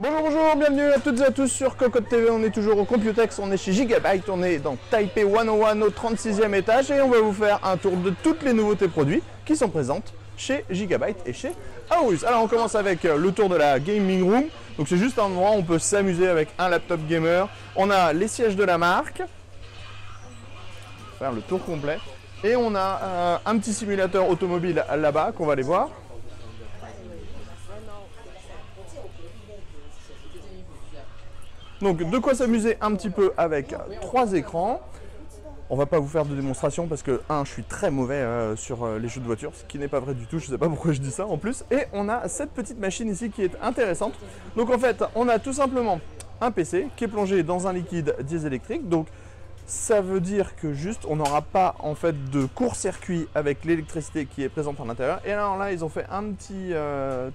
Bonjour, bienvenue à toutes et à tous sur Cocotte TV, on est toujours au Computex, on est chez Gigabyte, on est dans Taipei 101 au 36e étage et on va vous faire un tour de toutes les nouveautés produits qui sont présentes chez Gigabyte et chez Aorus. Alors on commence avec le tour de la Gaming Room, donc c'est juste un endroit où on peut s'amuser avec un laptop gamer. On a les sièges de la marque, faire le tour complet, et on a un petit simulateur automobile là-bas qu'on va aller voir. Donc de quoi s'amuser un petit peu avec 3 écrans. On va pas vous faire de démonstration parce que je suis très mauvais sur les jeux de voiture, ce qui n'est pas vrai du tout, je sais pas pourquoi je dis ça en plus. Et on a cette petite machine ici qui est intéressante. Donc en fait, on a tout simplement un PC qui est plongé dans un liquide diesélectrique. Donc ça veut dire que juste on n'aura pas en fait de court-circuit avec l'électricité qui est présente à l'intérieur. Et alors là ils ont fait un petit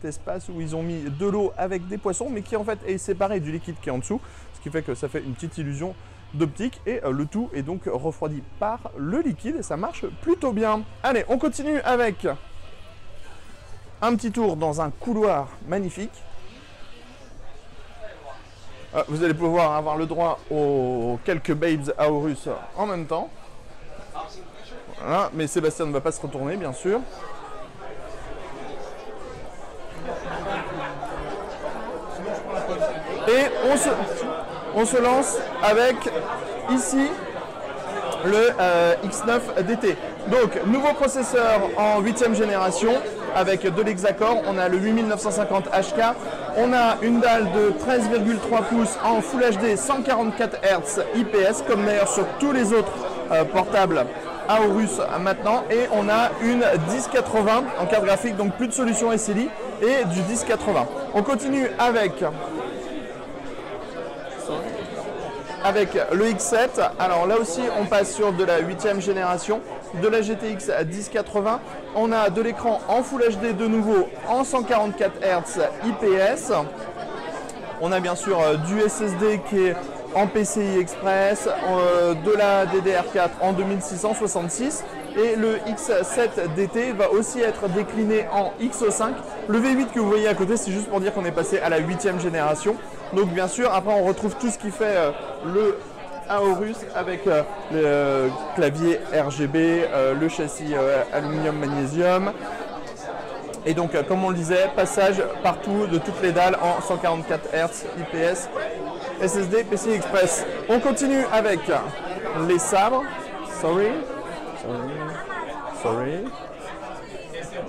espace où ils ont mis de l'eau avec des poissons, mais qui en fait est séparé du liquide qui est en dessous, ce qui fait que ça fait une petite illusion d'optique et le tout est donc refroidi par le liquide et ça marche plutôt bien. Allez, on continue avec un petit tour dans un couloir magnifique. Vous allez pouvoir avoir le droit aux quelques babes Aorus en même temps. Voilà, mais Sébastien ne va pas se retourner, bien sûr. Et on se lance avec, ici, le X9 DT. Donc, nouveau processeur en 8e génération avec de l'hexacore. On a le 8950 HK. On a une dalle de 13,3 pouces en Full HD 144 Hz IPS, comme d'ailleurs sur tous les autres portables Aorus maintenant. Et on a une 1080 en carte graphique, donc plus de solution SLI et du 1080. On continue avec le X7. Alors là aussi on passe sur de la 8e génération, de la GTX 1080. On a de l'écran en Full HD de nouveau en 144 Hz IPS. On a bien sûr du SSD qui est en PCI Express, de la DDR4 en 2666. Et le X7 DT va aussi être décliné en XO5. Le V8 que vous voyez à côté, c'est juste pour dire qu'on est passé à la 8e génération. Donc bien sûr, après on retrouve tout ce qui fait le Aorus avec le clavier RGB, le châssis aluminium-magnésium. Et donc comme on le disait, passage partout de toutes les dalles en 144 Hz IPS, SSD, PCI Express. On continue avec les sabres. Sorry.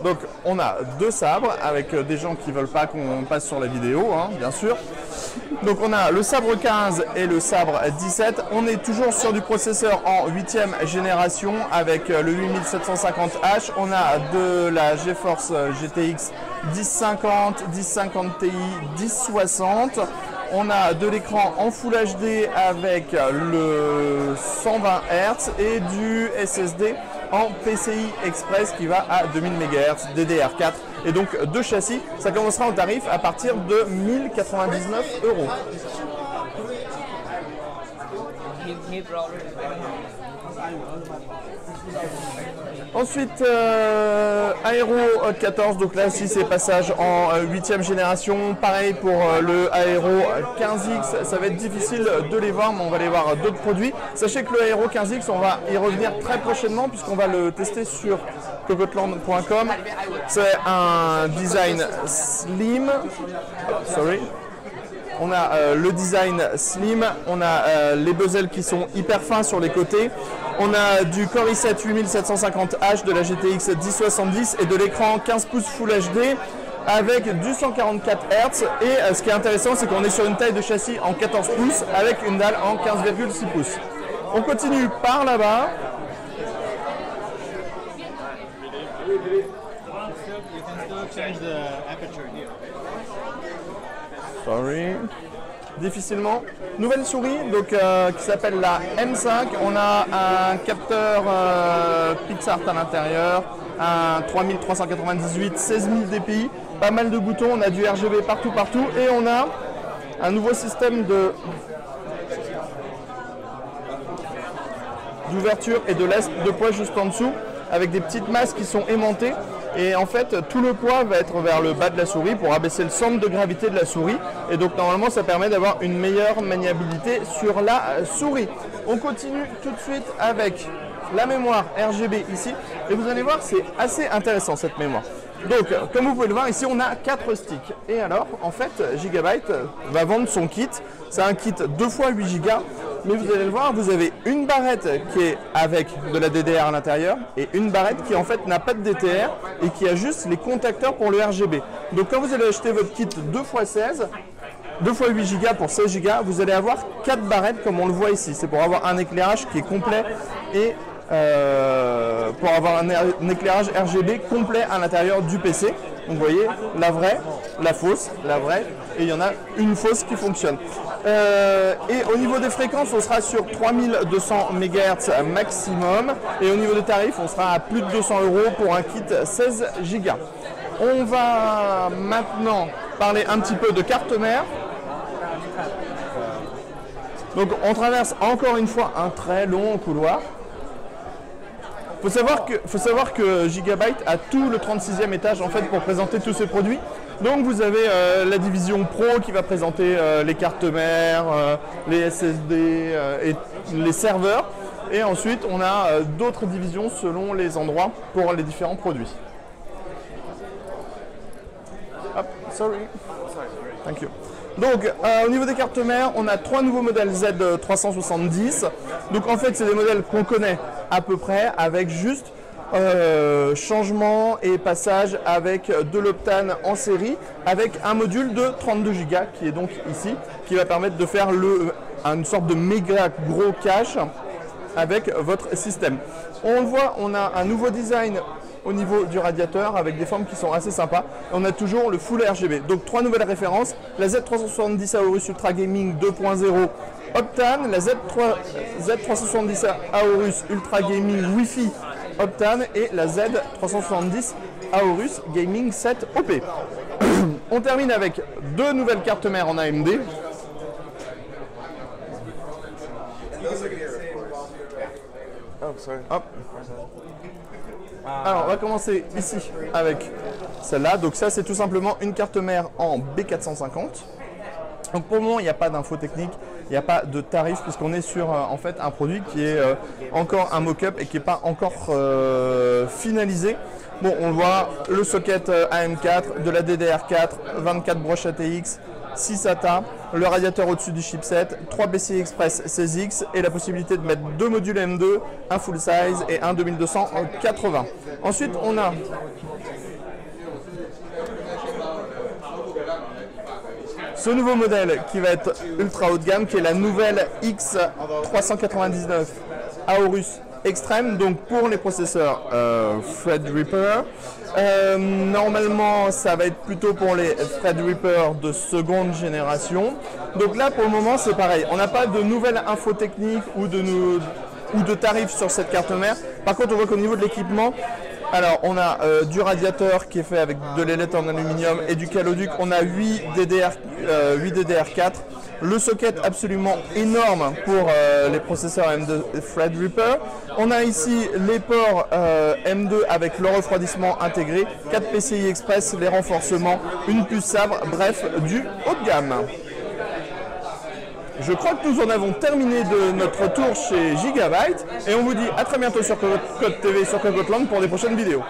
Donc on a 2 sabres avec des gens qui ne veulent pas qu'on passe sur la vidéo, hein, bien sûr. Donc on a le sabre 15 et le sabre 17. On est toujours sur du processeur en 8e génération avec le 8750H. On a de la GeForce GTX 1050, 1050 Ti, 1060. On a de l'écran en Full HD avec le 120 Hz et du SSD en PCI Express qui va à 2000 MHz, DDR4 et donc 2 châssis. Ça commencera en tarif à partir de 1099 €. Ensuite, Aero 14, donc là aussi c'est passage en 8e génération. Pareil pour le Aero 15X, ça va être difficile de les voir, mais on va aller voir d'autres produits. Sachez que le Aero 15X, on va y revenir très prochainement puisqu'on va le tester sur cocotland.com. C'est un design slim. On a le design slim, on a les bezels qui sont hyper fins sur les côtés. On a du Core i7 8750H, de la GTX 1070 et de l'écran 15 pouces Full HD avec du 144 Hz. Et ce qui est intéressant, c'est qu'on est sur une taille de châssis en 14 pouces avec une dalle en 15,6 pouces. On continue par là-bas. Difficilement. Nouvelle souris donc, qui s'appelle la M5. On a un capteur PixArt à l'intérieur, un 3398, 16000 dpi, pas mal de boutons, on a du RGB partout et on a un nouveau système d'ouverture et de lest de poids juste en dessous avec des petites masses qui sont aimantées. Et en fait, tout le poids va être vers le bas de la souris pour abaisser le centre de gravité de la souris. Et donc normalement, ça permet d'avoir une meilleure maniabilité sur la souris. On continue tout de suite avec la mémoire RGB ici. Et vous allez voir, c'est assez intéressant cette mémoire. Donc, comme vous pouvez le voir, ici on a 4 sticks. Et alors, en fait, Gigabyte va vendre son kit. C'est un kit 2 x 8 Go. Mais vous allez le voir, vous avez une barrette qui est avec de la DDR à l'intérieur et une barrette qui en fait n'a pas de DTR et qui a juste les contacteurs pour le RGB. Donc quand vous allez acheter votre kit 2 x 16, 2 x 8 Go pour 16 Go, vous allez avoir 4 barrettes comme on le voit ici. C'est pour avoir un éclairage qui est complet et pour avoir un éclairage RGB complet à l'intérieur du PC. Donc vous voyez, la vraie, la fausse, la vraie, et il y en a une fausse qui fonctionne. Et au niveau des fréquences, on sera sur 3200 MHz maximum. Et au niveau des tarifs, on sera à plus de 200 € pour un kit 16 Go. On va maintenant parler un petit peu de carte mère. Donc on traverse encore une fois un très long couloir. Faut savoir que Gigabyte a tout le 36e étage en fait pour présenter tous ses produits. Donc vous avez la division Pro qui va présenter les cartes mères, les SSD et les serveurs. Et ensuite on a d'autres divisions selon les endroits pour les différents produits. Hop, sorry. Thank you. Donc au niveau des cartes mères, on a 3 nouveaux modèles Z370. Donc en fait c'est des modèles qu'on connaît à peu près avec juste changement et passage avec de l'Optane en série avec un module de 32 Go qui est donc ici, qui va permettre de faire une sorte de méga gros cache avec votre système. On le voit, on a un nouveau design au niveau du radiateur avec des formes qui sont assez sympas. On a toujours le Full RGB. Donc 3 nouvelles références, la Z370 Aorus Ultra Gaming 2.0 Optane, la Z370 Aorus Ultra Gaming Wi-Fi Optane et la Z370 Aorus Gaming 7 OP. On termine avec 2 nouvelles cartes mères en AMD. Hop. Alors, on va commencer ici avec celle-là. Donc ça, c'est tout simplement une carte mère en B450. Donc pour le moment, il n'y a pas d'info technique, il n'y a pas de tarif puisqu'on est sur en fait un produit qui est encore un mock-up et qui n'est pas encore finalisé. Bon, on voit le socket AM4, de la DDR4, 24 broches ATX, 6 SATA, le radiateur au-dessus du chipset, 3 PCI Express 16X et la possibilité de mettre 2 modules M2, un full size et un 2280. Ensuite, on a ce nouveau modèle qui va être ultra haut de gamme, qui est la nouvelle X399 Aorus Extreme, donc pour les processeurs Threadripper. Normalement, ça va être plutôt pour les Threadripper de seconde génération. Donc là, pour le moment, c'est pareil. On n'a pas de nouvelles infos techniques ou de tarifs sur cette carte mère. Par contre, on voit qu'au niveau de l'équipement, alors on a du radiateur qui est fait avec de l'ailette en aluminium et du caloduc. On a 8 DDR4. Le socket absolument énorme pour les processeurs M2 Threadripper. On a ici les ports M2 avec le refroidissement intégré, 4 PCI Express, les renforcements, une puce sabre, bref, du haut de gamme. Je crois que nous en avons terminé de notre tour chez Gigabyte et on vous dit à très bientôt sur Code TV, sur Cogotland pour des prochaines vidéos.